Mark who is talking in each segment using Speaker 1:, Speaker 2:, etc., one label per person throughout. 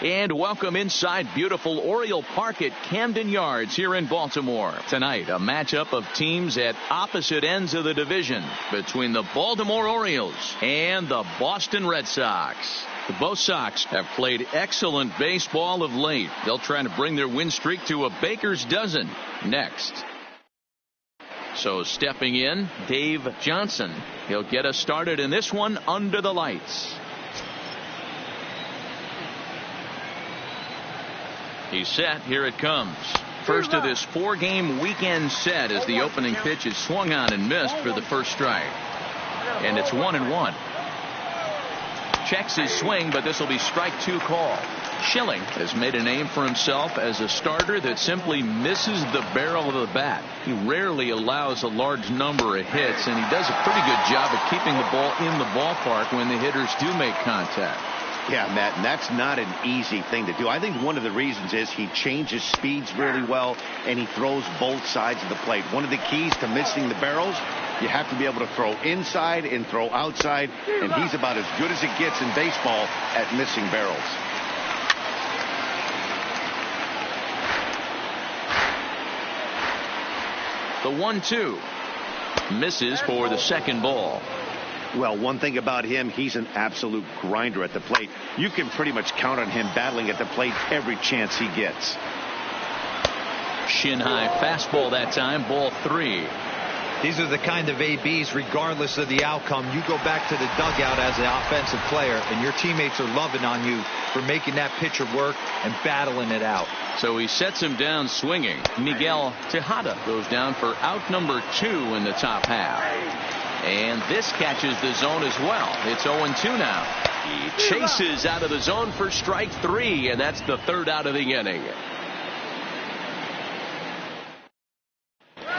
Speaker 1: And welcome inside beautiful Oriole Park at Camden Yards here in Baltimore. Tonight, a matchup of teams at opposite ends of the division between the Baltimore Orioles and the Boston Red Sox. Both Sox have played excellent baseball of late. They'll try to bring their win streak to a baker's dozen next. So stepping in, Dave Johnson. He'll get us started in this one under the lights. He's set. Here it comes. First of this 4-game weekend set as the opening pitch is swung on and missed for the first strike. And it's 1-1. Checks his swing, but this will be strike 2 call. Schilling has made a name for himself as a starter that simply misses the barrel of the bat. He rarely allows a large number of hits, and he does a pretty good job of keeping the ball in the ballpark when the hitters do make contact.
Speaker 2: Yeah, Matt, and that's not an easy thing to do. I think one of the reasons is he changes speeds really well, and he throws both sides of the plate. One of the keys to missing the barrels, you have to be able to throw inside and throw outside, and he's about as good as it gets in baseball at missing barrels.
Speaker 1: The 1-2 misses for the second ball.
Speaker 2: Well, one thing about him, he's an absolute grinder at the plate. You can pretty much count on him battling at the plate every chance he gets.
Speaker 1: Shin high fastball that time, ball 3.
Speaker 3: These are the kind of ABs, regardless of the outcome. You go back to the dugout as an offensive player, and your teammates are loving on you for making that pitcher work and battling it out.
Speaker 1: So he sets him down swinging. Miguel Tejada goes down for out number 2 in the top half. And this catches the zone as well. It's 0-2 now. He chases out of the zone for strike 3, and that's the third out of the inning.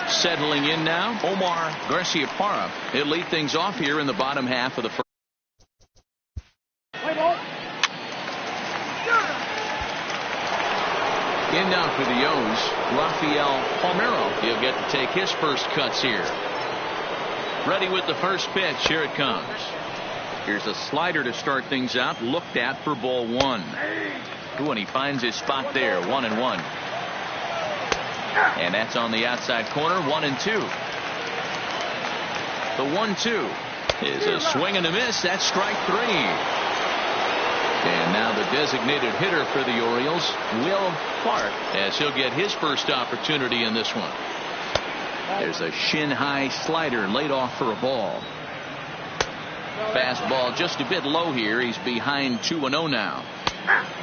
Speaker 1: Settling in now, Omar Garciaparra. He'll lead things off here in the bottom half of the first. In now for the O's, Rafael Palmeiro. He'll get to take his first cuts here. Ready with the first pitch. Here it comes. Here's a slider to start things out. Looked at for ball 1. Ooh, and he finds his spot there. 1-1. And that's on the outside corner. 1-2. The 1-2 is a swing and a miss. That's strike 3. And now the designated hitter for the Orioles, Will Clark, as he'll get his first opportunity in this one. There's a shin high slider laid off for a ball. Fastball just a bit low here. He's behind 2-0 now.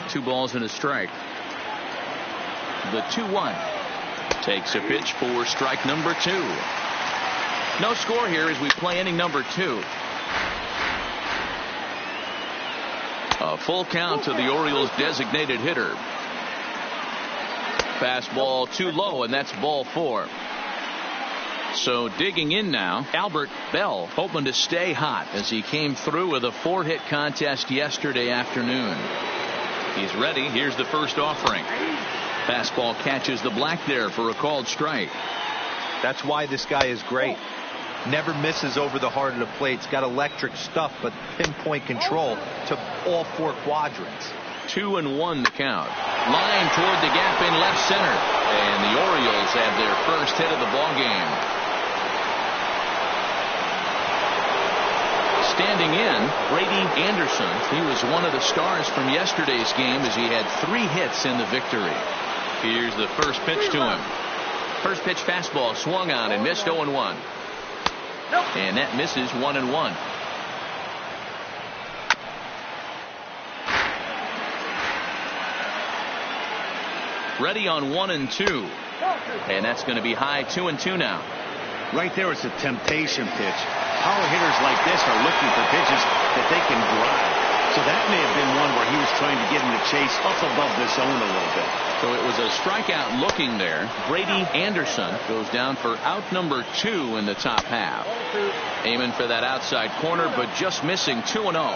Speaker 1: 2 balls and a strike. The 2-1 takes a pitch for strike number 2. No score here as we play inning number 2. A full count to the Orioles designated hitter. Fastball too low, and that's ball 4. So digging in now, Albert Bell, hoping to stay hot as he came through with a 4-hit contest yesterday afternoon. He's ready. Here's the first offering. Fastball catches the black there for a called strike.
Speaker 3: That's why this guy is great. Never misses over the heart of the plate. He's got electric stuff, but pinpoint control to all 4 quadrants.
Speaker 1: 2-1 the count. Line toward the gap in left center. And the Orioles have their first hit of the ball game. Standing in, Brady Anderson. He was one of the stars from yesterday's game as he had 3 hits in the victory. Here's the first pitch to him. First pitch fastball swung on and missed. 0-1. And that misses. 1-1. Ready on 1-2. And that's going to be high. 2-2 now.
Speaker 2: Right there, it's a temptation pitch. Power hitters like this are looking for pitches that they can drive. So that may have been one where he was trying to get him to chase up above the zone a little bit.
Speaker 1: So it was a strikeout looking there. Brady Anderson goes down for out number 2 in the top half. Aiming for that outside corner, but just missing. 2-0.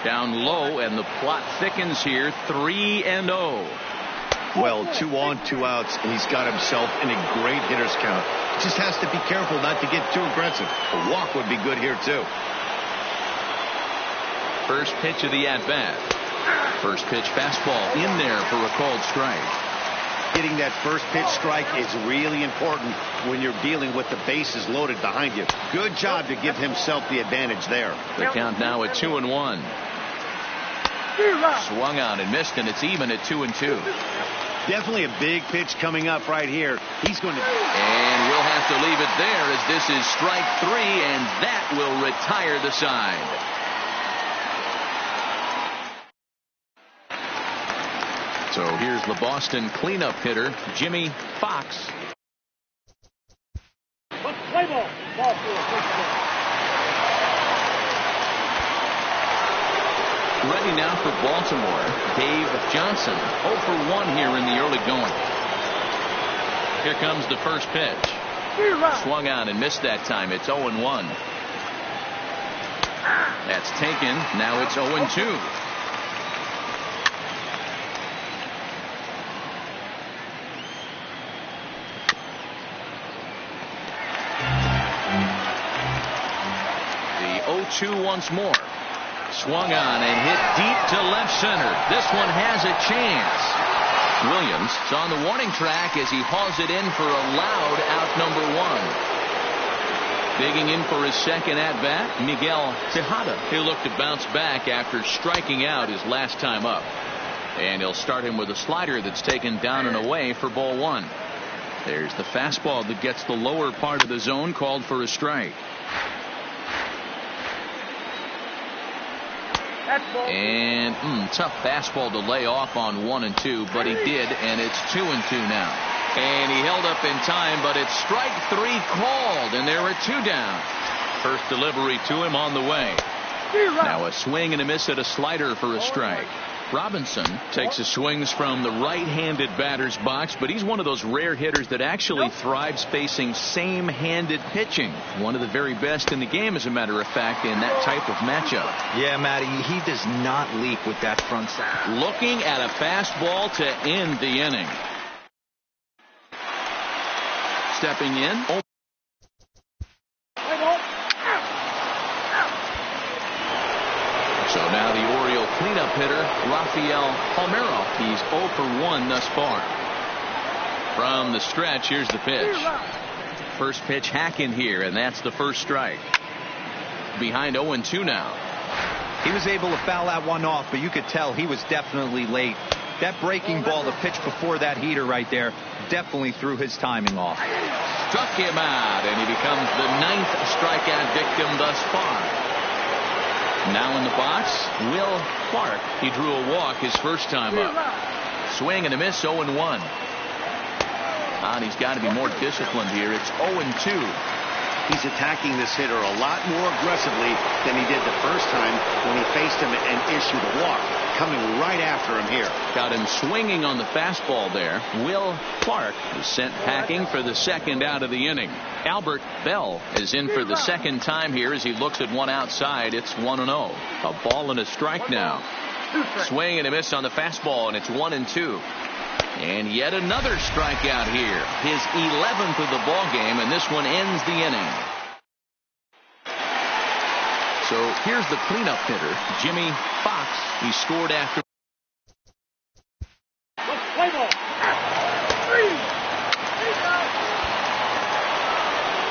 Speaker 1: Down low, and the plot thickens here. 3-0.
Speaker 2: Well, 2 on, 2 outs, and he's got himself in a great hitter's count. Just has to be careful not to get too aggressive. A walk would be good here, too.
Speaker 1: First pitch of the at-bat. First pitch fastball in there for a called strike.
Speaker 2: Getting that first pitch strike is really important when you're dealing with the bases loaded behind you. Good job to give himself the advantage there.
Speaker 1: The count now at 2-1. Swung on and missed, and it's even at 2-2.
Speaker 2: Definitely a big pitch coming up right here. He's going to...
Speaker 1: And we'll have to leave it there as this is strike 3, and that will retire the side. So here's the Boston cleanup hitter, Jimmy Fox. Ready now for Baltimore, Dave Johnson. 0 for 1 here in the early going. Here comes the first pitch. Swung on and missed that time. It's 0-1. That's taken. Now it's 0-2. The 0-2 once more. Swung on and hit deep to left center. This one has a chance. Williams is on the warning track as he hauls it in for a loud out number 1. Digging in for his second at bat, Miguel Tejada. He'll look to bounce back after striking out his last time up. And he'll start him with a slider that's taken down and away for ball 1. There's the fastball that gets the lower part of the zone, called for a strike. And tough fastball to lay off on 1 and 2, but he did, and it's 2 and 2 now. And he held up in time, but it's strike 3 called, and there are 2 down. First delivery to him on the way. Now a swing and a miss at a slider for a strike. Robinson takes his swings from the right-handed batter's box, but he's one of those rare hitters that actually thrives facing same-handed pitching. One of the very best in the game, as a matter of fact, in that type of matchup.
Speaker 3: Yeah, Matty, he does not leak with that front side.
Speaker 1: Looking at a fastball to end the inning. Stepping in. So now the Oriole cleanup hitter, Rafael Palmeiro. He's 0 for 1 thus far. From the stretch, here's the pitch. First pitch hack in here, and that's the first strike. Behind 0-2 now.
Speaker 3: He was able to foul that one off, but you could tell he was definitely late. That breaking ball, the pitch before that heater right there, definitely threw his timing off.
Speaker 1: Struck him out, and he becomes the 9th strikeout victim thus far. Now in the box, Will Clark. He drew a walk his first time up. Swing and a miss, 0-1. And he's got to be more disciplined here. It's 0-2.
Speaker 2: He's attacking this hitter a lot more aggressively than he did the first time when he faced him and issued a walk. Coming right after him here.
Speaker 1: Got him swinging on the fastball there. Will Clark is sent packing for the second out of the inning. Albert Bell is in for the second time here as he looks at one outside. It's 1-0. A ball and a strike now. Swing and a miss on the fastball, and it's 1-2. And yet another strikeout here. His 11th of the ball game, and this one ends the inning. So here's the cleanup hitter, Jimmy Fox. He scored after.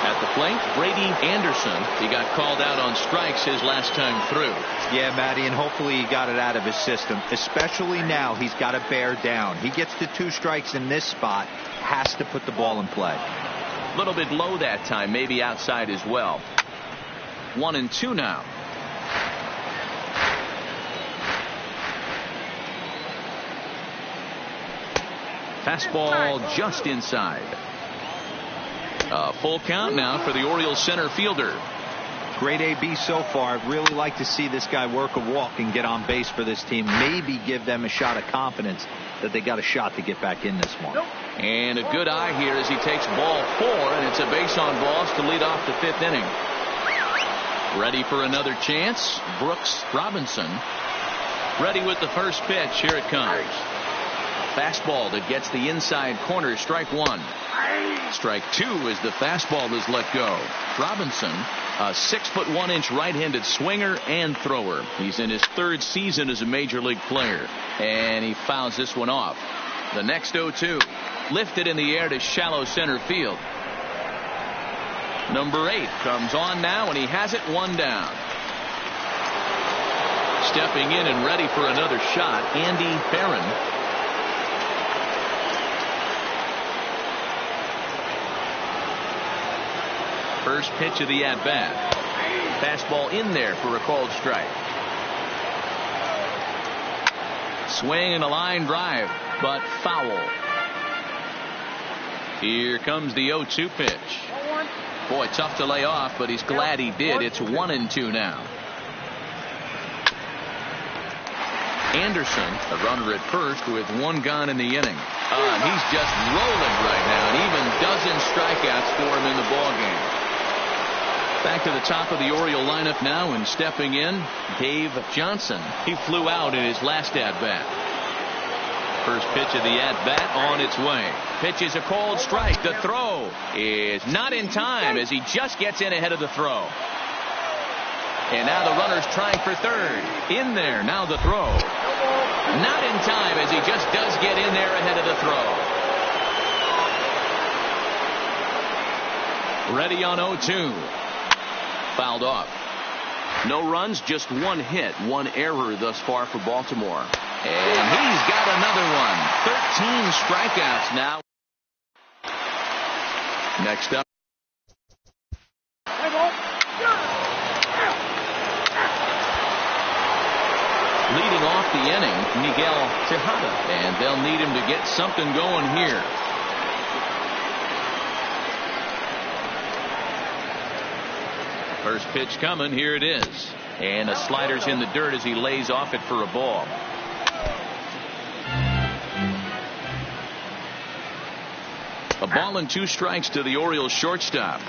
Speaker 1: At the plate, Brady Anderson. He got called out on strikes his last time through.
Speaker 3: Yeah, Matty, and hopefully he got it out of his system. Especially now, he's got to bear down. He gets to 2 strikes in this spot, has to put the ball in play.
Speaker 1: A little bit low that time, maybe outside as well. 1-2 now. Fastball just inside. A full count now for the Orioles center fielder.
Speaker 3: Great AB so far. I'd really like to see this guy work a walk and get on base for this team. Maybe give them a shot of confidence that they got a shot to get back in this one.
Speaker 1: And a good eye here as he takes ball 4, and it's a base on balls to lead off the 5th inning. Ready for another chance. Brooks Robinson ready with the first pitch. Here it comes. Fastball that gets the inside corner. Strike 1. Strike 2 as the fastball is let go. Robinson, a 6'1" right-handed swinger and thrower. He's in his 3rd season as a major league player, and he fouls this one off. The next 0-2, lifted in the air to shallow center field. Number 8 comes on now, and he has it 1 down. Stepping in and ready for another shot, Andy Barron. First pitch of the at-bat. Fastball in there for a called strike. Swing and a line drive, but foul. Here comes the 0-2 pitch. Boy, tough to lay off, but he's glad he did. It's 1-2 now. Anderson, a runner at first with 1 gone in the inning. And he's just rolling right now, and even dozen strikeouts for him in the ballgame. Back to the top of the Oriole lineup now, and stepping in, Dave Johnson. He flew out in his last at-bat. First pitch of the at-bat on its way. Pitch is a called strike. The throw is not in time as he just gets in ahead of the throw. And now the runner's trying for third. In there, now the throw. Not in time as he just does get in there ahead of the throw. Ready on 0-2. Fouled off. No runs, just 1 hit, 1 error thus far for Baltimore. And he's got another one. 13 strikeouts now. Next up. Leading off the inning, Miguel Tejada. And they'll need him to get something going here. First pitch coming. Here it is. And the slider's in the dirt as he lays off it for a ball. A ball and 2 strikes to the Orioles shortstop.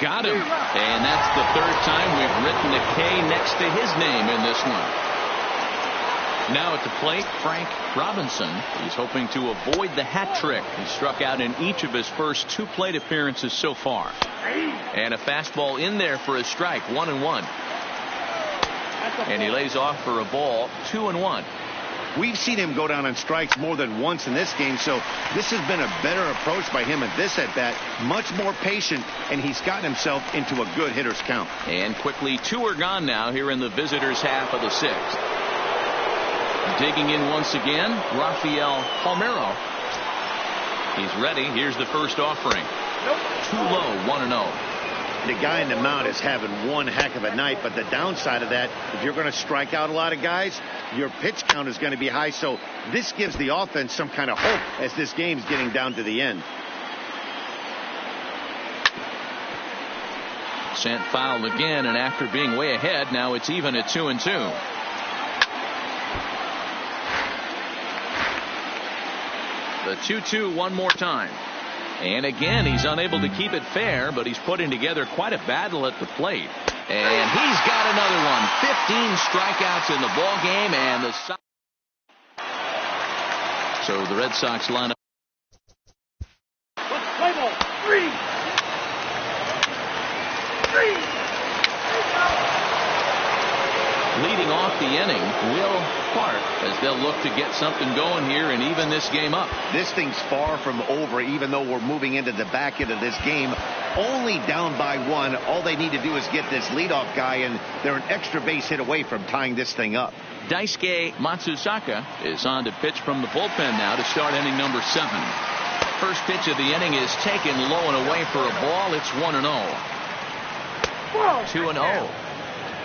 Speaker 1: Got him. And that's the 3rd time we've written a K next to his name in this one. Now at the plate, Frank Robinson. He's hoping to avoid the hat trick. He struck out in each of his first 2 plate appearances so far. And a fastball in there for a strike, 1-1. And he lays off for a ball, 2-1.
Speaker 2: We've seen him go down on strikes more than once in this game, so this has been a better approach by him at this at-bat. Much more patient, and he's gotten himself into a good hitter's count.
Speaker 1: And quickly, 2 are gone now here in the visitors' half of the 6th. Digging in once again, Rafael Palmeiro. He's ready. Here's the first offering. Too low, 1-0.
Speaker 2: The guy in the mound is having one heck of a night, but the downside of that, if you're going to strike out a lot of guys, your pitch count is going to be high. So this gives the offense some kind of hope as this game's getting down to the end.
Speaker 1: Sent foul again, and after being way ahead, now it's even at 2-2. The 2-2 one more time. And again, he's unable to keep it fair, but he's putting together quite a battle at the plate. And he's got another one. 15 strikeouts in the ball game, and the so the Red Sox line up.
Speaker 4: Play ball. 3.
Speaker 1: Leading off the inning, Will Clark, as they'll look to get something going here and even this game up.
Speaker 2: This thing's far from over, even though we're moving into the back end of this game. Only down by 1. All they need to do is get this leadoff guy, and they're an extra base hit away from tying this thing up.
Speaker 1: Daisuke Matsusaka is on to pitch from the bullpen now to start inning number 7. First pitch of the inning is taken low and away for a ball. It's 1-0. 2-0.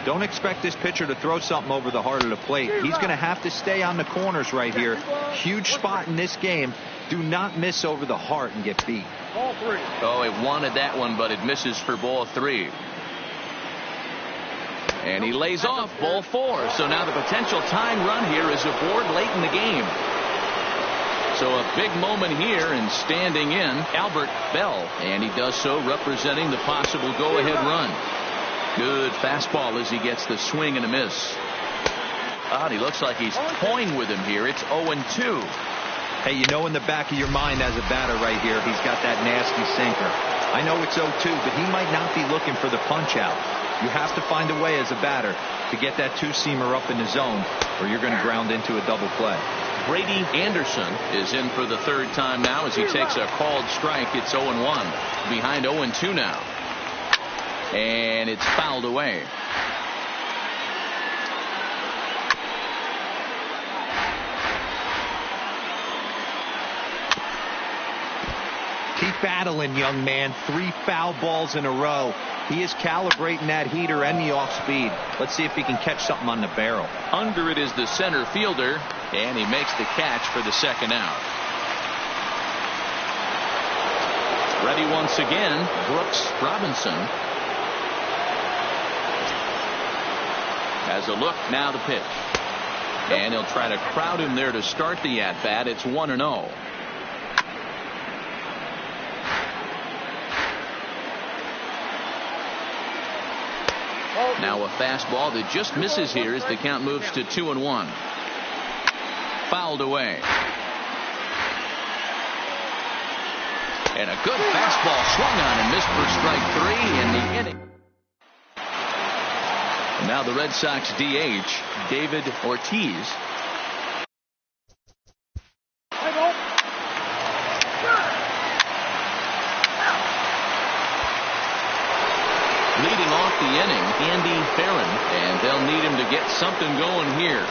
Speaker 3: Don't expect this pitcher to throw something over the heart of the plate. He's going to have to stay on the corners right here. Huge spot in this game. Do not miss over the heart and get beat.
Speaker 4: Ball 3.
Speaker 1: Oh, it wanted that one, but it misses for ball 3. And he lays off ball 4. So now the potential tying run here is aboard late in the game. So a big moment here, and standing in, Albert Bell. And he does so representing the possible go-ahead run. Good fastball as he gets the swing and a miss. And he looks like he's toying with him here. It's 0-2.
Speaker 3: Hey, you know in the back of your mind as a batter right here, he's got that nasty sinker. I know it's 0-2, but he might not be looking for the punch out. You have to find a way as a batter to get that two-seamer up in the zone, or you're going to ground into a double play.
Speaker 1: Brady Anderson is in for the third time now as he takes a called strike. It's 0-1. Behind 0-2 now. And it's fouled away.
Speaker 3: Keep battling, young man. 3 foul balls in a row. He is calibrating that heater and the off speed. Let's see if he can catch something on the barrel.
Speaker 1: Under it is the center fielder, and he makes the catch for the second out. Ready once again, Brooks Robinson. Has a look, now the pitch. And he'll try to crowd him there to start the at-bat. It's 1-0. Now a fastball that just misses here as the count moves to 2-1. Fouled away. And a good fastball swung on and missed for strike 3 in the inning. And now the Red Sox DH, David Ortiz. Leading off the inning, Andy Farron, and they'll need him to get something going here.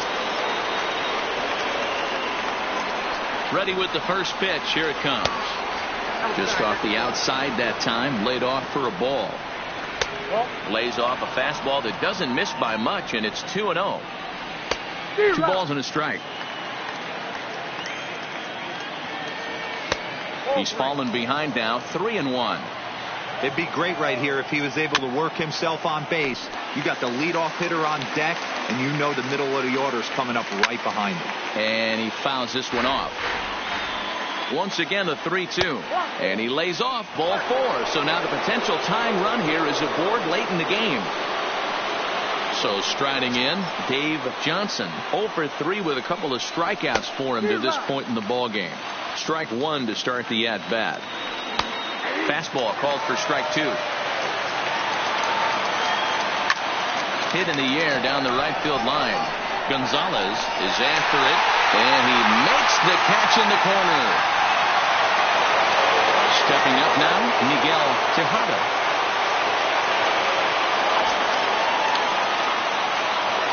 Speaker 1: Ready with the first pitch. Here it comes. Just off the outside that time, laid off for a ball. Lays off a fastball that doesn't miss by much, and it's 2-0. 2 balls and a strike. He's fallen behind now, 3-1.
Speaker 3: It'd be great right here if he was able to work himself on base. You got the leadoff hitter on deck, and you know the middle of the order is coming up right behind him.
Speaker 1: And he fouls this one off. Once again, a 3-2. And he lays off ball 4. So now the potential tying run here is aboard late in the game. So striding in, Dave Johnson. 0 for 3 with a couple of strikeouts for him to this point in the ball game. Strike 1 to start the at-bat. Fastball called for strike 2. Hit in the air down the right field line. Gonzalez is after it, and he makes the catch in the corner. Stepping up now, Miguel Tejada.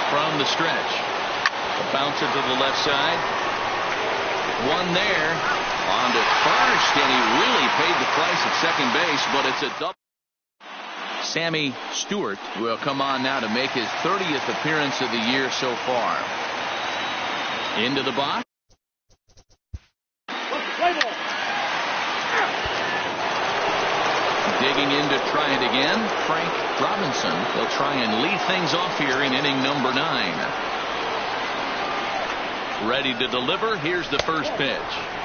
Speaker 1: From the stretch. A bouncer to the left side. One there. On to first, and he really paid the price at second base, but it's a double. Sammy Stewart will come on now to make his 30th appearance of the year so far. Into the box. Digging in to try it again, Frank Robinson. He'll try and lead things off here in inning number 9. Ready to deliver. Here's the first pitch.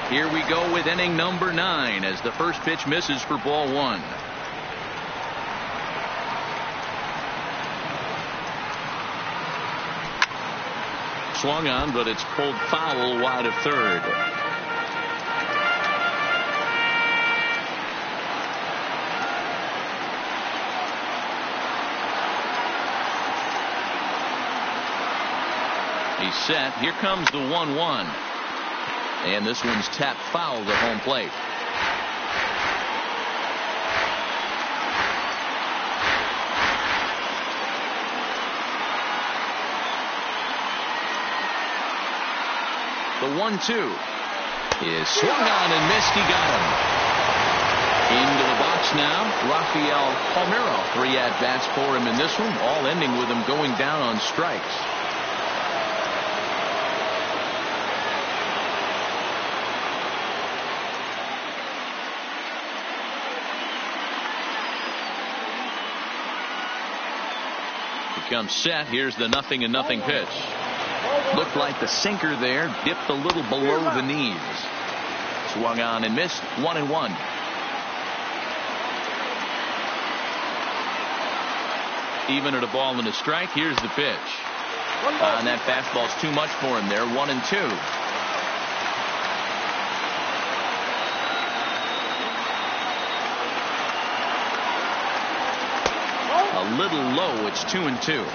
Speaker 1: Here we go with inning number 9 as the first pitch misses for ball 1. Swung on, but it's pulled foul wide of third. He's set. Here comes the 1-1. And this one's tapped foul to home plate. The 1-2 is swung on and missed. He got him. Into the box now, Rafael Palmeiro. 3 at-bats for him in this one, all ending with him going down on strikes. Comes set. Here's the 0-0 pitch. Looked like the sinker there dipped a little below the knees. Swung on and missed. 1-1. Even at a ball and a strike. Here's the pitch. And that fastball's too much for him there. 1-2. A little low. It's 2-2.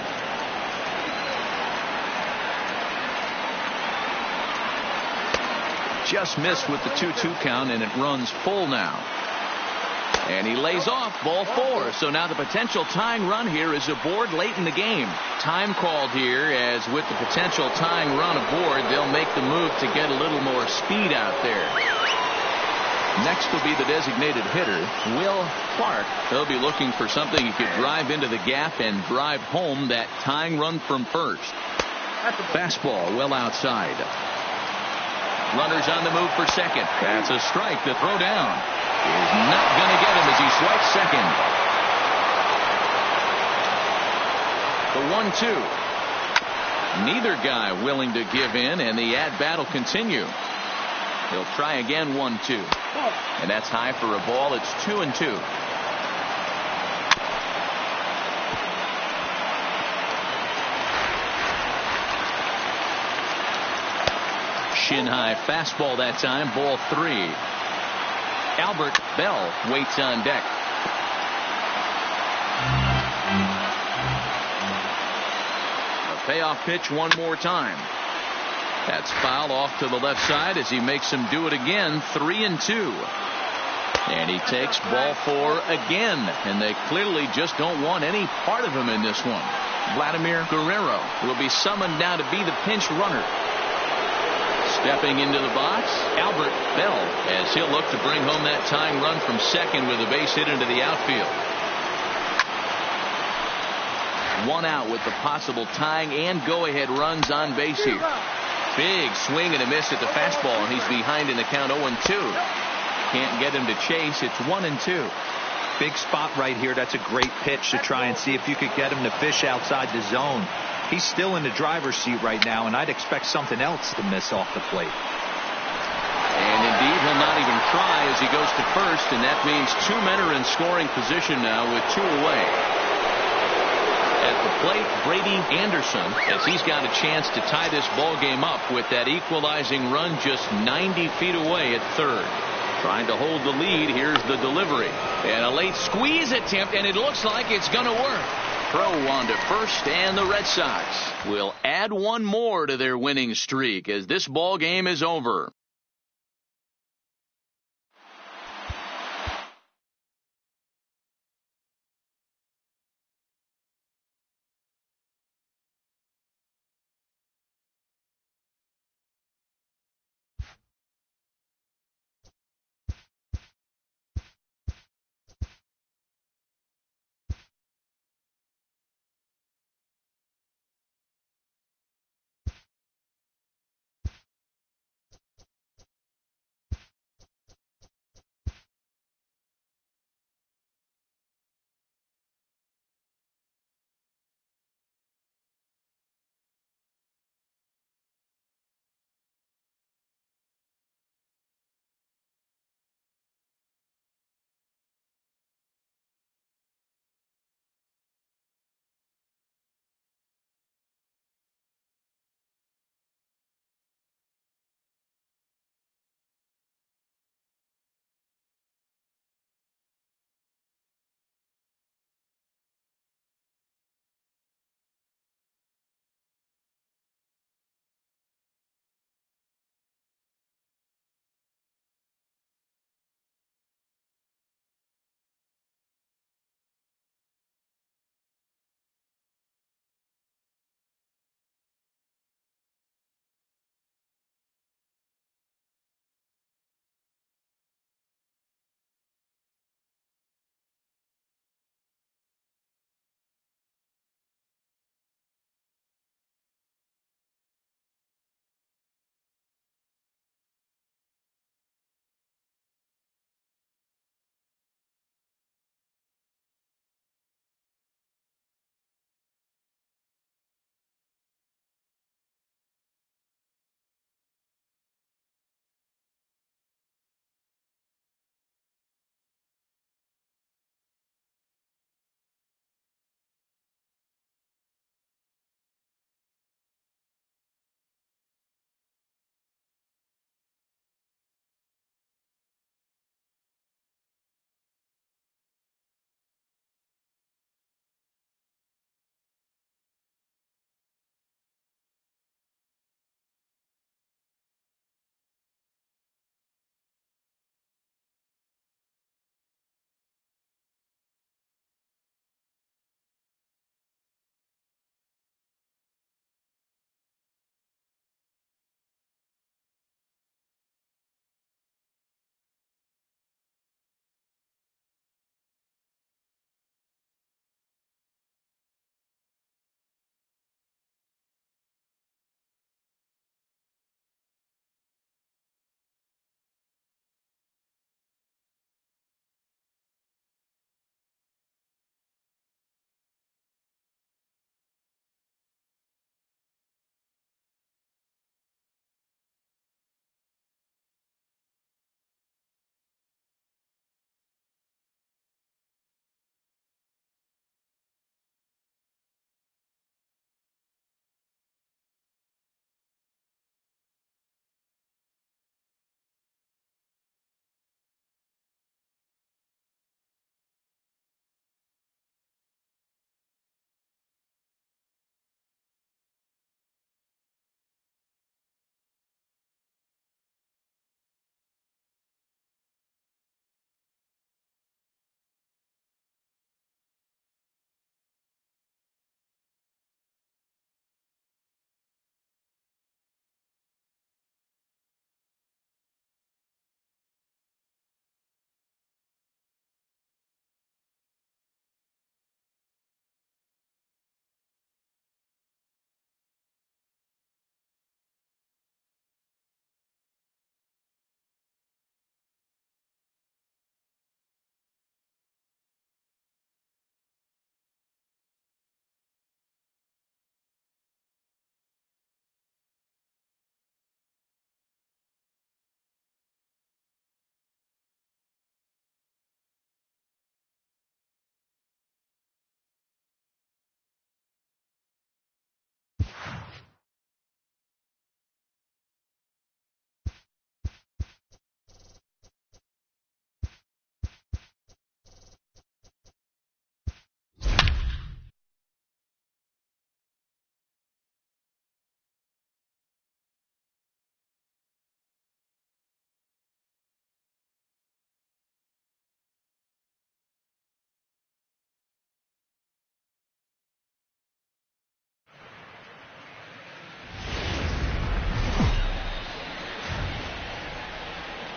Speaker 1: Just missed with the 2-2 count, and it runs full now. And he lays off, ball 4. So now the potential tying run here is aboard late in the game. Time called here, as with the potential tying run aboard, they'll make the move to get a little more speed out there. Next will be the designated hitter, Will Clark. He'll be looking for something he could drive into the gap and drive home that tying run from first. Fastball well outside. Runners on the move for second. That's a strike. The throw down is not going to get him as he swipes second. The 1-2. Neither guy willing to give in, and the at-bat will continue. He'll try again. 1-2. And that's high for a ball. It's 2-2. Shin high fastball that time. Ball 3. Albert Bell waits on deck. A payoff pitch one more time. That's foul off to the left side as he makes him do it again. 3-2. And he takes ball 4 again. And they clearly just don't want any part of him in this one. Vladimir Guerrero will be summoned now to be the pinch runner. Stepping into the box, Albert Bell, as he'll look to bring home that tying run from second with a base hit into the outfield. One out with the possible tying and go-ahead runs on base here. Big swing and a miss at the fastball, and he's behind in the count. 0-2. Can't get him to chase. It's 1-2.
Speaker 3: Big spot right here. That's a great pitch to try and see if you could get him to fish outside the zone. He's still in the driver's seat right now, and I'd expect something else to miss off the plate.
Speaker 1: And indeed, he'll not even try as he goes to first, and that means 2 men are in scoring position now with 2 away. At the plate, Brady Anderson, as he's got a chance to tie this ball game up with that equalizing run just 90 feet away at third. Trying to hold the lead. Here's the delivery. And a late squeeze attempt, and it looks like it's going to work. Throw on to first, and the Red Sox will add one more to their winning streak as this ball game is over.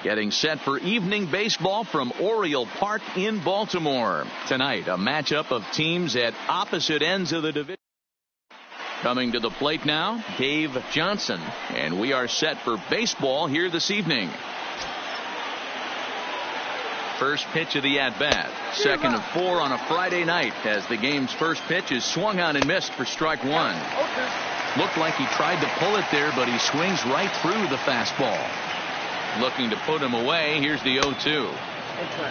Speaker 1: Getting set for evening baseball from Oriole Park in Baltimore. Tonight, a matchup of teams at opposite ends of the division. Coming to the plate now, Dave Johnson. And we are set for baseball here this evening. First pitch of the at-bat. Second of 4 on a Friday night as the game's first pitch is swung on and missed for strike 1. Looked like he tried to pull it there, but he swings right through the fastball. Looking to put him away. Here's the 0-2.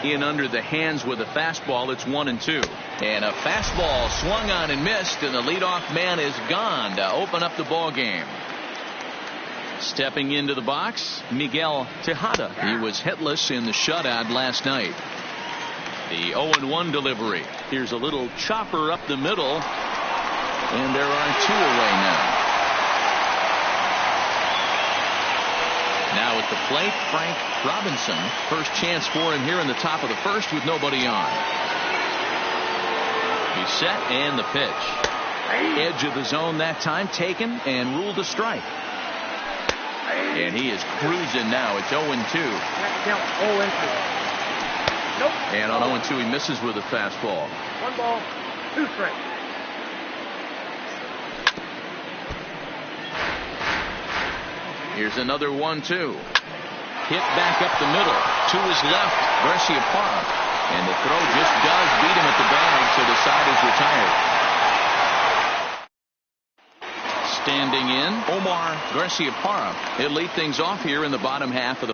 Speaker 1: In under the hands with a fastball. It's 1-2. And a fastball swung on and missed, and the leadoff man is gone to open up the ball game. Stepping into the box, Miguel Tejada. He was hitless in the shutout last night. The 0-1 delivery. Here's a little chopper up the middle, and there are 2 away now. Now at the plate, Frank Robinson. First chance for him here in the top of the first with nobody on. He's set and the pitch. Edge of the zone that time taken and ruled a strike. And he is cruising now. It's 0-2. And on 0-2 he misses with a fastball.
Speaker 4: 1 ball, 2 strikes.
Speaker 1: Here's another 1-2. Hit back up the middle. To his left, Garciaparra. And the throw just does beat him at the bag, so the side is retired. Standing in, Omar Garciaparra. He'll lead things off here in the bottom half of the.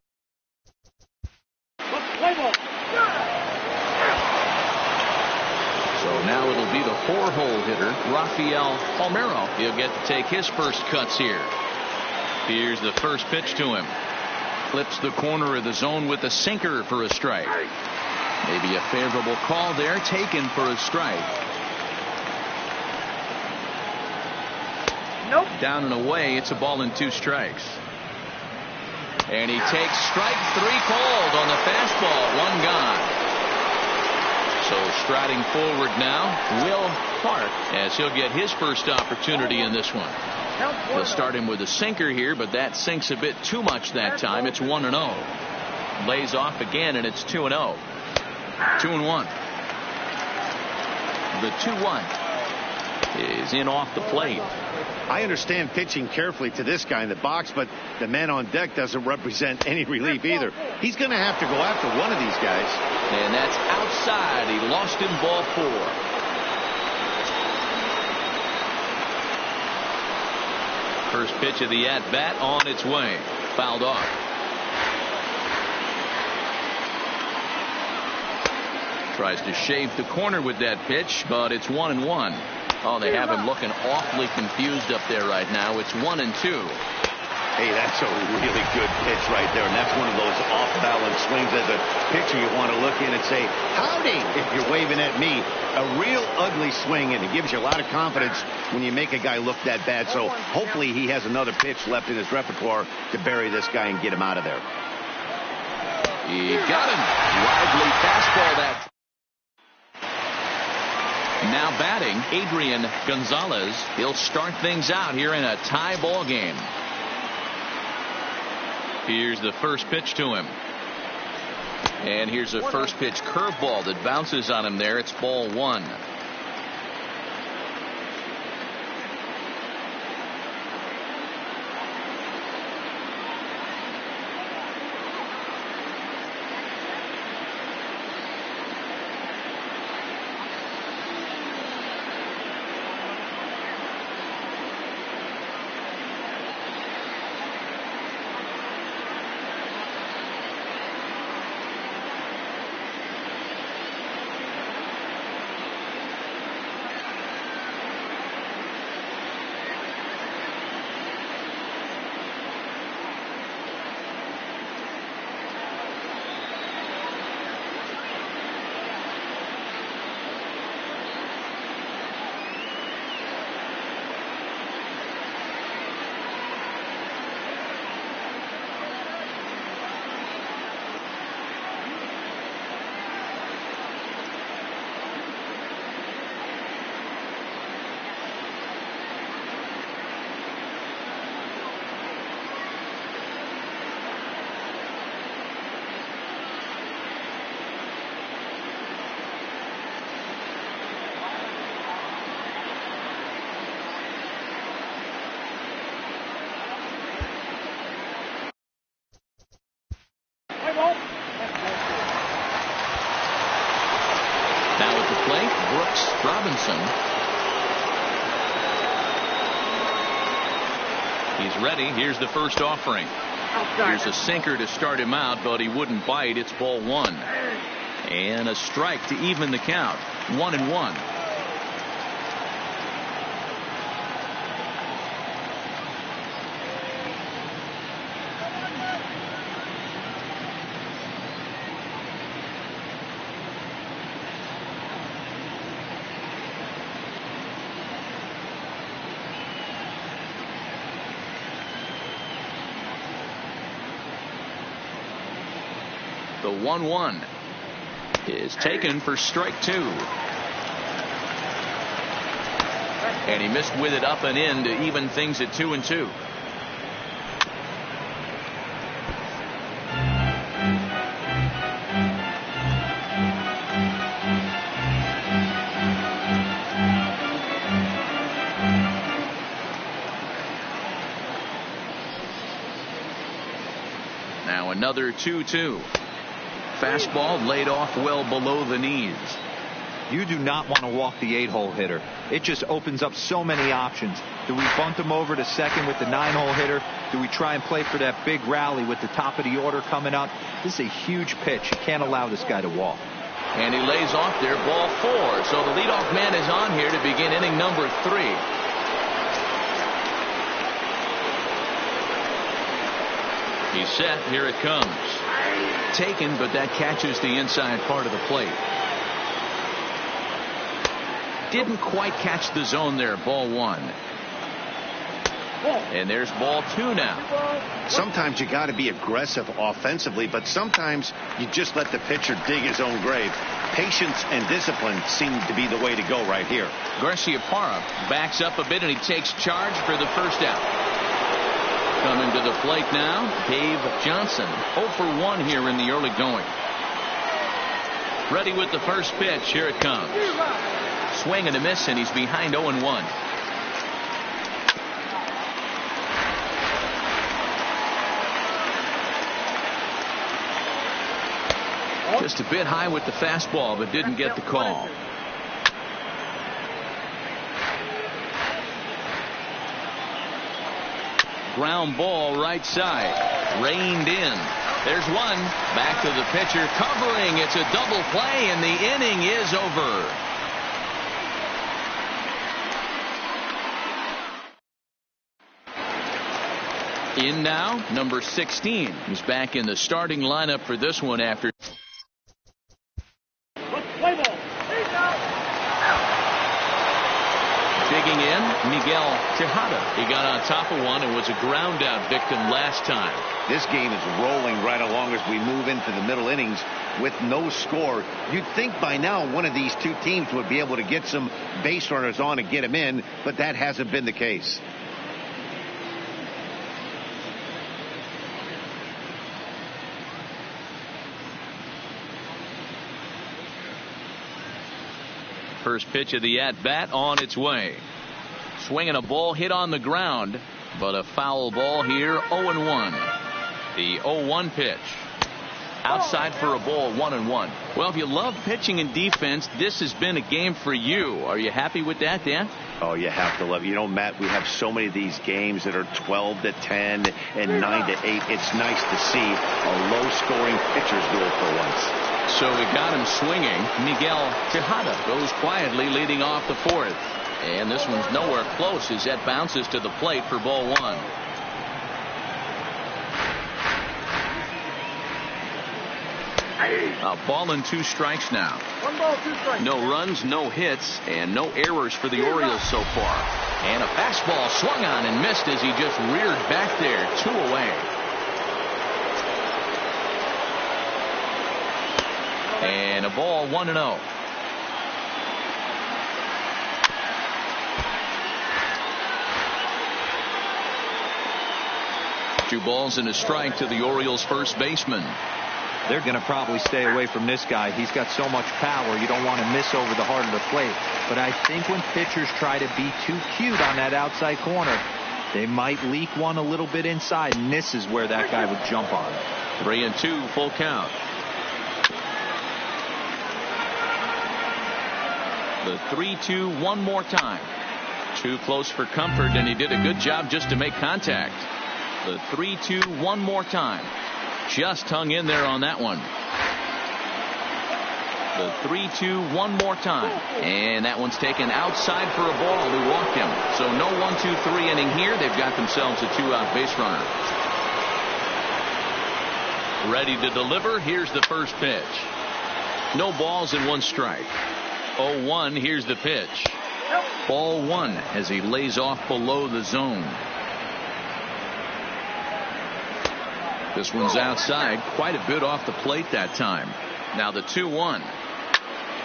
Speaker 1: So now it'll be the 4-hole hitter, Rafael Palmeiro. He'll get to take his first cuts here. Here's the first pitch to him. Flips the corner of the zone with a sinker for a strike. Maybe a favorable call there, taken for a strike.
Speaker 4: Nope.
Speaker 1: Down and away, it's a ball and 2 strikes. And he takes strike 3 called on the fastball. 1 gone. So striding forward now, Will Clark, as he'll get his first opportunity in this one. They'll start him with a sinker here, but that sinks a bit too much that time. It's 1-0. Lays off again, and it's 2-0. 2-1. The 2-1 is in off the plate.
Speaker 2: I understand pitching carefully to this guy in the box, but the man on deck doesn't represent any relief either. He's going to have to go after one of these guys.
Speaker 1: And that's outside. He lost him ball 4. First pitch of the at-bat on its way. Fouled off. Tries to shave the corner with that pitch, but it's 1-1. Oh, they have him looking awfully confused up there right now. It's 1-2.
Speaker 2: Hey, that's a really good pitch right there, and that's one of those off-balance swings. As a pitcher, you want to look in and say, howdy, if you're waving at me. A real ugly swing, and it gives you a lot of confidence when you make a guy look that bad. So hopefully he has another pitch left in his repertoire to bury this guy and get him out of there.
Speaker 1: He got him. Lively fastball that. Now batting, Adrian Gonzalez. He'll start things out here in a tie ball game. Here's the first pitch to him. And here's a first pitch curveball that bounces on him there. It's ball 1. Robinson. He's ready. Here's the first offering. Here's a sinker to start him out, but he wouldn't bite. It's ball one. And a strike to even the count. 1-1. The 1-1 is taken for strike two. And he missed with it up and in to even things at 2-2. Now another 2-2. Fastball laid off well below the knees.
Speaker 3: You do not want to walk the 8-hole hitter. It just opens up so many options. Do we bunt him over to second with the 9-hole hitter? Do we try and play for that big rally with the top of the order coming up? This is a huge pitch. You can't allow this guy to walk.
Speaker 1: And he lays off there, ball four. So the leadoff man is on here to begin inning number 3. He's set. Here it comes. Taken, but that catches the inside part of the plate. Didn't quite catch the zone there. Ball one. And there's ball two now.
Speaker 2: Sometimes you got to be aggressive offensively, but sometimes you just let the pitcher dig his own grave. Patience and discipline seem to be the way to go right here.
Speaker 1: Garciaparra backs up a bit and he takes charge for the first out. Coming to the plate now, Dave Johnson. 0 for 1 here in the early going. Ready with the first pitch. Here it comes. Swing and a miss, and he's behind 0-1. Just a bit high with the fastball, but didn't get the call. Ground ball right side. Reined in. There's one. Back to the pitcher. Covering. It's a double play, and the inning is over. In now, number 16. He's back in the starting lineup for this one after. Digging in, Miguel Tejada. He got on top of one and was a ground out victim last time.
Speaker 2: This game is rolling right along as we move into the middle innings with no score. You'd think by now one of these two teams would be able to get some base runners on and get them in, but that hasn't been the case.
Speaker 1: First pitch of the at-bat on its way. Swinging a ball hit on the ground, but a foul ball here. 0-1. The 0-1 pitch. Outside for a ball. 1-1. Well, if you love pitching and defense, this has been a game for you. Are you happy with that, Dan?
Speaker 2: Oh, you have to love it. You know, Matt, we have so many of these games that are 12-10 and 9-8. It's nice to see a low-scoring pitcher's duel for once.
Speaker 1: So we got him swinging. Miguel Tejada goes quietly leading off the fourth. And this one's nowhere close as that bounces to the plate for ball one. A ball and 2 strikes now.
Speaker 4: 1 ball, 2 strikes.
Speaker 1: No runs, no hits, and no errors for the Orioles so far. And a fastball swung on and missed as he just reared back there. 2 away. And a ball. 1-0. Two balls and a strike to the Orioles first baseman.
Speaker 3: They're going to probably stay away from this guy. He's got so much power. You don't want to miss over the heart of the plate. But I think when pitchers try to be too cute on that outside corner, they might leak one a little bit inside, and this is where that guy would jump on.
Speaker 1: 3-2, full count. The 3-2 one more time. Too close for comfort, and he did a good job just to make contact. The 3-2 one more time. Just hung in there on that one. The 3-2 one more time. And that one's taken outside for a ball. Who walked him. So no 1-2-3 inning here. They've got themselves a 2-out base runner. Ready to deliver. Here's the first pitch. No balls and 1 strike. 0-1. Here's the pitch. Ball 1 as he lays off below the zone. This one's outside, quite a bit off the plate that time. Now the 2-1.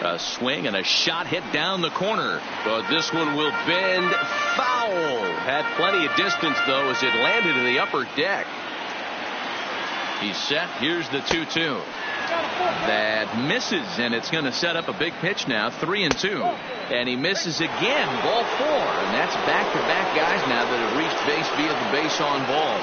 Speaker 1: A swing and a shot hit down the corner, but this one will bend foul. Had plenty of distance though as it landed in the upper deck. He's set. Here's the 2-2. That misses, and it's going to set up a big pitch now. 3-2, and he misses again. Ball 4, and that's back-to-back guys now that have reached base via the base on ball.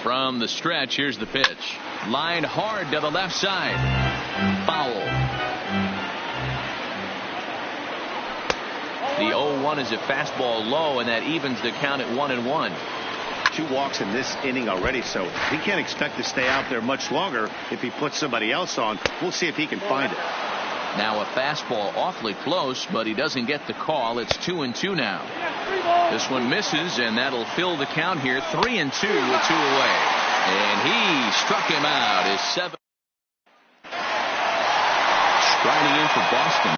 Speaker 1: From the stretch, here's the pitch. Lined hard to the left side. Foul. The 0-1 is a fastball low, and that evens the count at 1-1.
Speaker 2: 2 walks in this inning already, so he can't expect to stay out there much longer if he puts somebody else on. We'll see if he can find it.
Speaker 1: Now a fastball awfully close, but he doesn't get the call. It's 2-2 now. This one misses, and that'll fill the count here. 3-2 with 2 away. And he struck him out. His 7th. Striding in for Boston.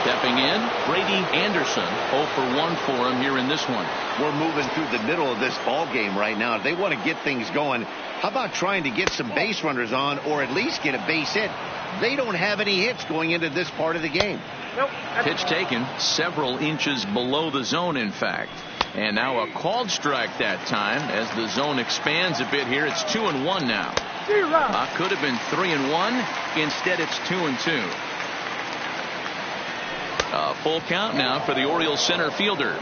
Speaker 1: Stepping in, Brady Anderson. 0 for 1 for him here in this one.
Speaker 2: We're moving through the middle of this ball game right now. If they want to get things going, how about trying to get some base runners on, or at least get a base hit? They don't have any hits going into this part of the game.
Speaker 4: Nope.
Speaker 1: Pitch taken several inches below the zone, in fact. And now a called strike that time as the zone expands a bit here. It's 2-1 now. Could have been 3-1. Instead, it's 2-2. Full count now for the Orioles center fielder.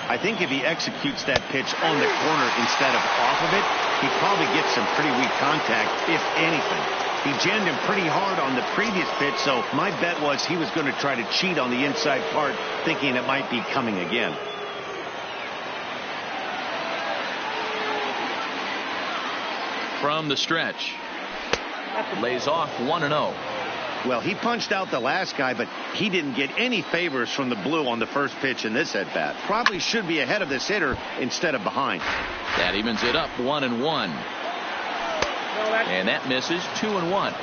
Speaker 2: I think if he executes that pitch on the corner instead of off of it, he probably gets some pretty weak contact, if anything. He jammed him pretty hard on the previous pitch, so my bet was he was going to try to cheat on the inside part, thinking it might be coming again.
Speaker 1: From the stretch. Lays off 1-0.
Speaker 2: Well, he punched out the last guy, but he didn't get any favors from the blue on the first pitch in this at-bat. Probably should be ahead of this hitter instead of behind.
Speaker 1: That evens it up 1-1. And that misses. 2-1.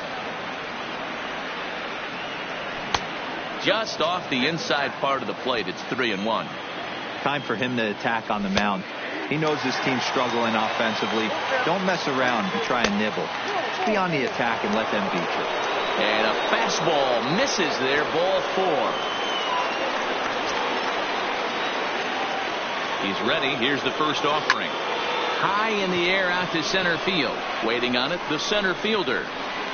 Speaker 1: Just off the inside part of the plate. It's 3-1.
Speaker 3: Time for him to attack on the mound. He knows his team's struggling offensively. Don't mess around and try and nibble. Just be on the attack and let them beat you.
Speaker 1: And a fastball misses there. Ball 4. He's ready. Here's the first offering. High in the air out to center field. Waiting on it, the center fielder.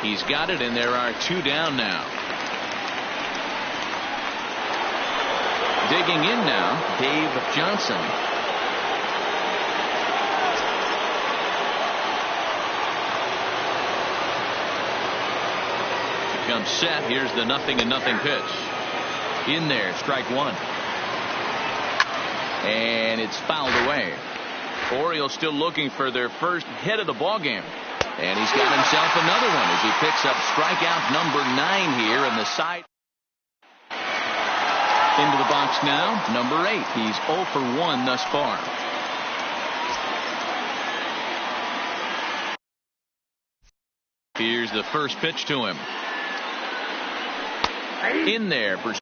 Speaker 1: He's got it, and there are 2 down now. Digging in now, Dave Johnson. Comes set. Here's the 0-0 pitch. In there, strike 1. And it's fouled away. Orioles still looking for their first hit of the ball game. And he's got himself another one as he picks up strikeout number 9 here in the side. Into the box now, number 8. He's 0 for 1 thus far. Here's the first pitch to him. In there for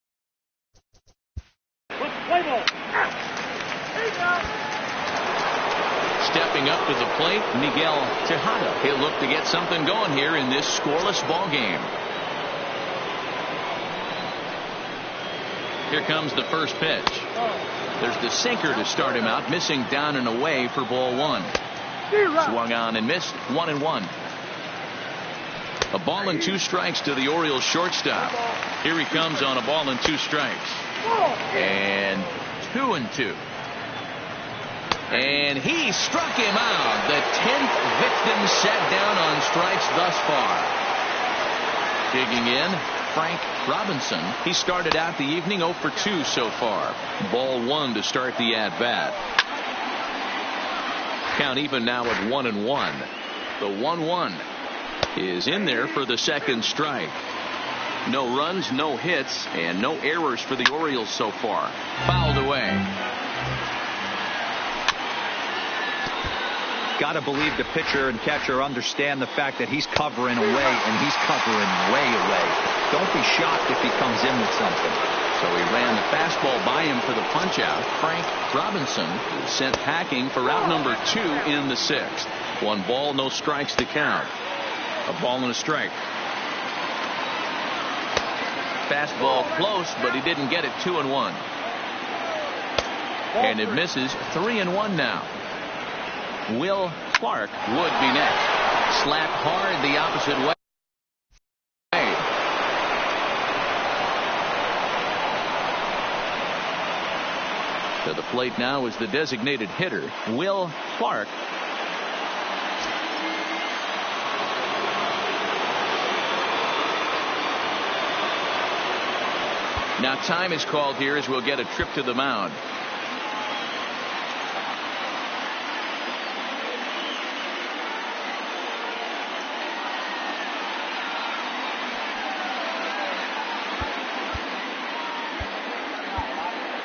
Speaker 1: stepping up to the plate, Miguel Tejada. He'll look to get something going here in this scoreless ball game. Here comes the first pitch. There's the sinker to start him out, missing down and away for ball one. Swung on and missed, 1-1. A ball and 2 strikes to the Orioles shortstop. Here he comes on a ball and 2 strikes. And 2-2. And he struck him out. The 10th victim sat down on strikes thus far. Digging in, Frank Robinson. He started out the evening 0 for 2 so far. Ball 1 to start the at-bat. Count even now at 1-1. The 1-1 is in there for the second strike. No runs, no hits, and no errors for the Orioles so far. Fouled away.
Speaker 3: Got to believe the pitcher and catcher understand the fact that he's covering away, and he's covering way away. Don't be shocked if he comes in with something.
Speaker 1: So he ran the fastball by him for the punch-out. Frank Robinson sent packing for out number 2 in the 6th. 1 ball, no strikes to count. A ball and a strike. Fastball close, but he didn't get it. 2-1. And it misses. 3-1 now. Will Clark would be next. Slapped hard the opposite way. To the plate now is the designated hitter, Will Clark. Now time is called here as we'll get a trip to the mound.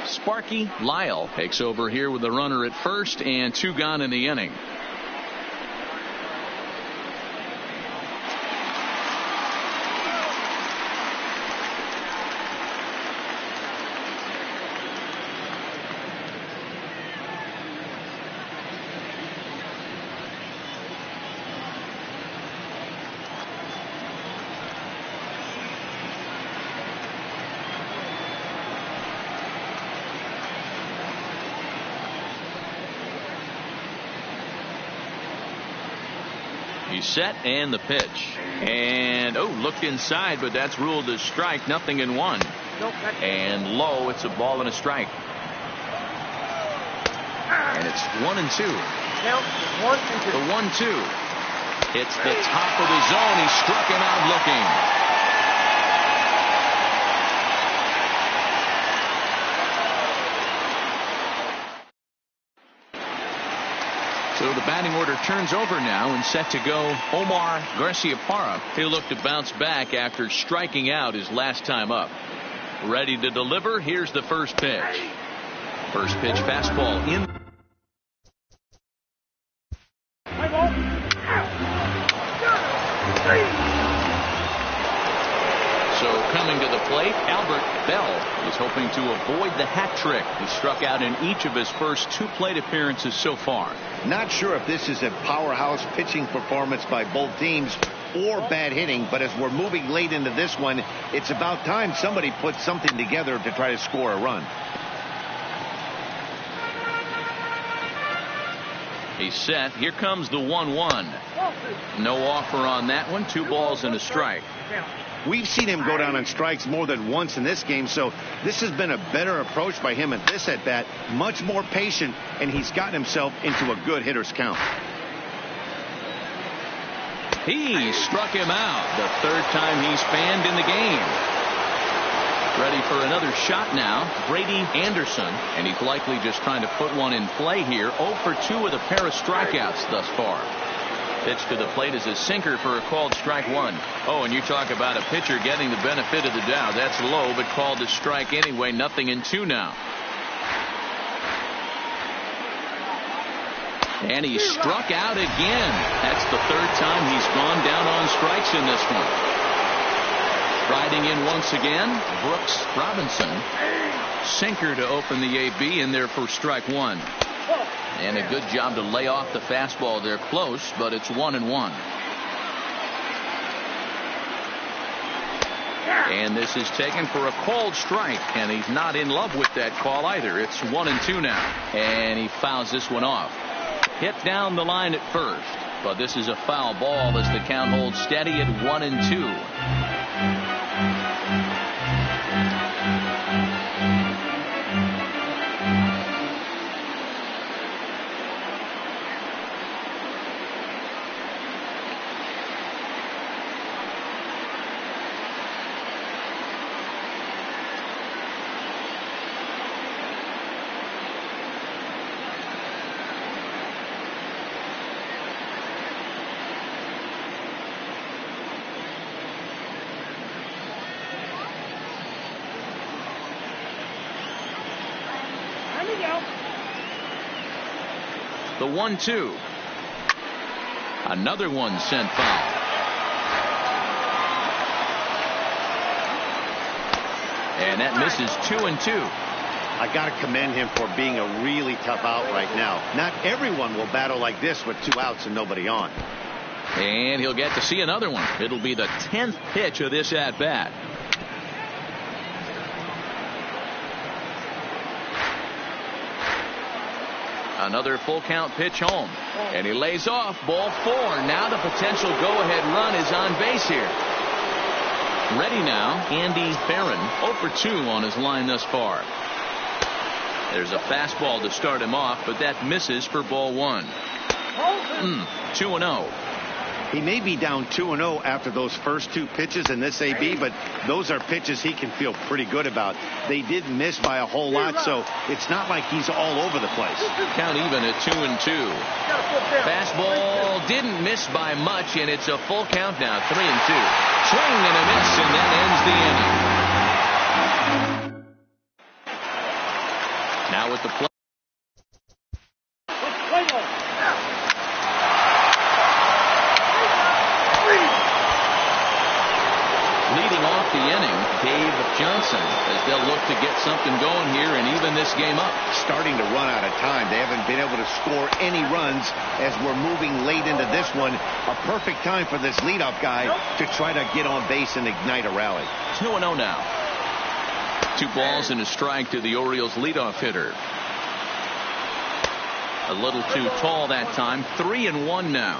Speaker 1: Sparky Lyle takes over here with the runner at first and 2 gone in the inning. He's set and the pitch. And looked inside, but that's ruled as strike. Nothing in 1. And low, it's a ball and a strike. And it's 1-2. The 1-2. It's the top of the zone. He struck him out looking. So the batting order turns over now and set to go Omar Garciaparra. He'll look to bounce back after striking out his last time up. Ready to deliver. Here's the first pitch. First pitch fastball in. So coming to the plate, Albert Bell is hoping to avoid the hat trick. He struck out in each of his first 2 plate appearances so far.
Speaker 2: Not sure if this is a powerhouse pitching performance by both teams or bad hitting, but as we're moving late into this one, it's about time somebody puts something together to try to score a run.
Speaker 1: He's set. Here comes the 1-1. No offer on that one. 2 balls and a strike.
Speaker 2: We've seen him go down on strikes more than once in this game, so this has been a better approach by him at this at-bat. Much more patient, and he's gotten himself into a good hitter's count.
Speaker 1: He struck him out. The 3rd time he's fanned in the game. Ready for another shot now, Brady Anderson, and he's likely just trying to put one in play here. 0 for 2 with a pair of strikeouts thus far. Pitch to the plate is a sinker for a called strike 1. And you talk about a pitcher getting the benefit of the doubt. That's low, but called a strike anyway. Nothing in 2 now. And he struck out again. That's the 3rd time he's gone down on strikes in this one. Riding in once again, Brooks Robinson. Sinker to open the AB in there for strike 1. And a good job to lay off the fastball there close, but it's 1-1. And this is taken for a called strike, and he's not in love with that call either. It's 1-2 now, and he fouls this one off. Hit down the line at first, but this is a foul ball as the count holds steady at 1-2. The 1-2. Another one sent foul. And that misses 2-2.
Speaker 2: I got to commend him for being a really tough out right now. Not everyone will battle like this with 2 outs and nobody on.
Speaker 1: And he'll get to see another one. It'll be the 10th pitch of this at bat. Another full count pitch home, and he lays off. Ball 4. Now the potential go-ahead run is on base here. Ready now, Andy Barron, 0 for 2 on his line thus far. There's a fastball to start him off, but that misses for ball 1. 2-0.
Speaker 2: He may be down 2-0 after those first 2 pitches in this AB, but those are pitches he can feel pretty good about. They did miss by a whole lot, so it's not like he's all over the place.
Speaker 1: Count even at 2-2. Fastball didn't miss by much, and it's a full count now, 3-2. Swing and a miss, and that ends the inning. Now with the play. Leading off the inning, Dave Johnson, as they'll look to get something going here and even this game up.
Speaker 2: Starting to run out of time. They haven't been able to score any runs as we're moving late into this one. A perfect time for this leadoff guy to try to get on base and ignite a rally.
Speaker 1: 2-0 now. 2 balls and a strike to the Orioles leadoff hitter. A little too tall that time. 3-1 now.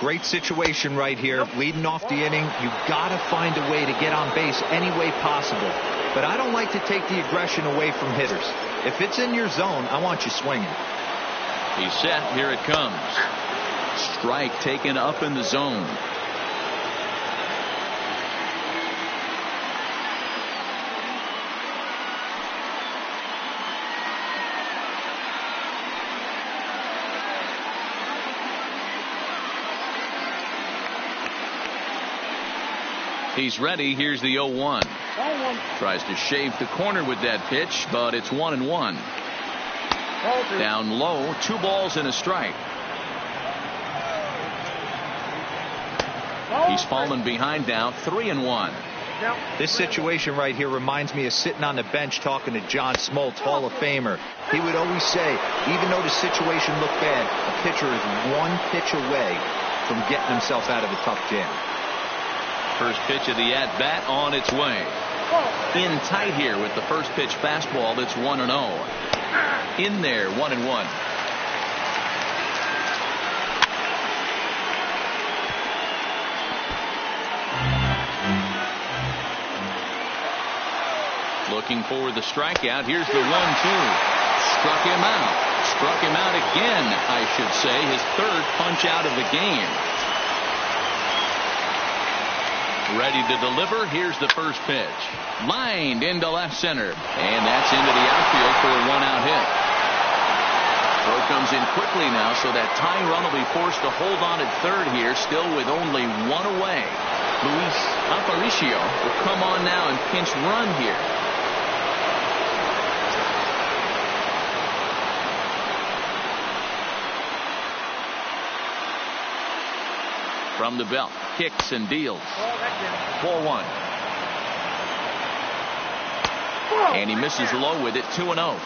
Speaker 3: Great situation right here. Leading off the inning, you got to find a way to get on base any way possible. But I don't like to take the aggression away from hitters. If it's in your zone, I want you swinging.
Speaker 1: He's set. Here it comes. Strike taken up in the zone. He's ready. Here's the 0-1. Tries to shave the corner with that pitch, but it's 1-1. Down low, 2 balls and a strike. He's fallen behind now, 3-1.
Speaker 3: This situation right here reminds me of sitting on the bench talking to John Smoltz, Hall of Famer. He would always say, even though the situation looked bad, a pitcher is 1 pitch away from getting himself out of a tough jam.
Speaker 1: First pitch of the at-bat on its way. In tight here with the first pitch fastball. That's 1-0. In there, 1-1. Looking for the strikeout. Here's the 1-2. Struck him out. Struck him out again, I should say. His 3rd punch out of the game. Ready to deliver. Here's the first pitch. Lined into left center. And that's into the outfield for a 1-out hit. Throw comes in quickly now, so that tying run will be forced to hold on at 3rd here, still with only 1 away. Luis Aparicio will come on now and pinch run here. From the belt, kicks and deals. 4-1. And he misses low with it, 2-0.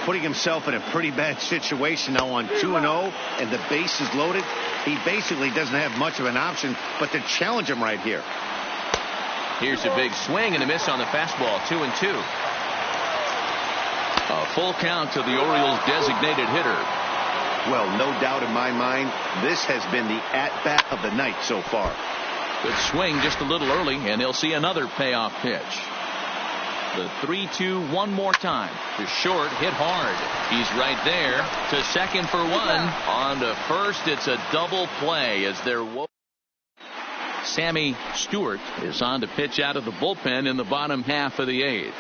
Speaker 2: Putting himself in a pretty bad situation now on 2-0, and the base is loaded. He basically doesn't have much of an option but to challenge him right here.
Speaker 1: Here's a big swing and a miss on the fastball. 2-2. A full count to the Orioles' designated hitter.
Speaker 2: Well, no doubt in my mind, this has been the at-bat of the night so far.
Speaker 1: Good swing just a little early, and he'll see another payoff pitch. The 3-2 one more time. To short, hit hard. He's right there. To second for one. On to first, it's a double play as they're... Sammy Stewart is on to pitch out of the bullpen in the bottom half of the 8th.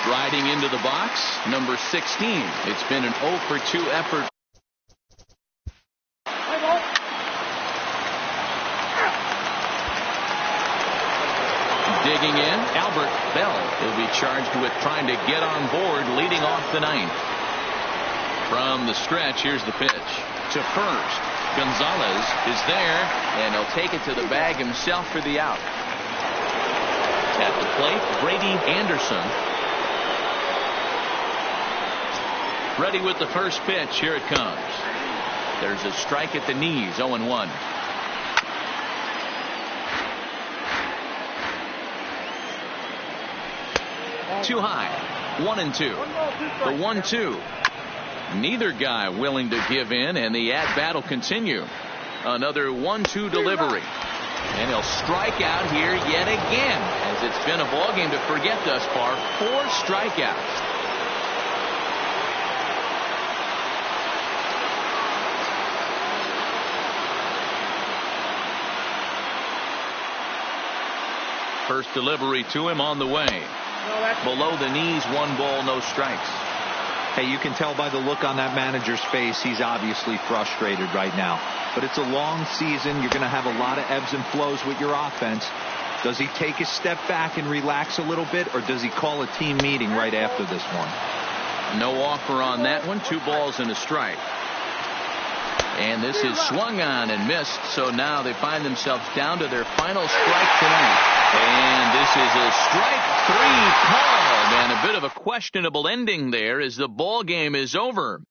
Speaker 1: Striding into the box, number 16. It's been an 0-for-2 effort. Digging in, Albert Bell will be charged with trying to get on board, leading off the 9th. From the stretch, here's the pitch. To first, Gonzalez is there, and he'll take it to the bag himself for the out. At the plate, Brady Anderson. Ready with the first pitch. Here it comes. There's a strike at the knees. 0-1. Too high. 1-2. The 1-2. Neither guy willing to give in, and the at-bat will continue. Another 1-2 delivery. And he'll strike out here yet again, as it's been a ballgame to forget thus far. 4 strikeouts. First delivery to him on the way. Below the knees, 1 ball, no strikes.
Speaker 3: Hey, you can tell by the look on that manager's face, he's obviously frustrated right now. But it's a long season. You're going to have a lot of ebbs and flows with your offense. Does he take a step back and relax a little bit, or does he call a team meeting right after this one?
Speaker 1: No offer on that one. 2 balls and a strike. And this is swung on and missed, so now they find themselves down to their final strike tonight. And this is a strike 3 called, and a bit of a questionable ending there as the ball game is over.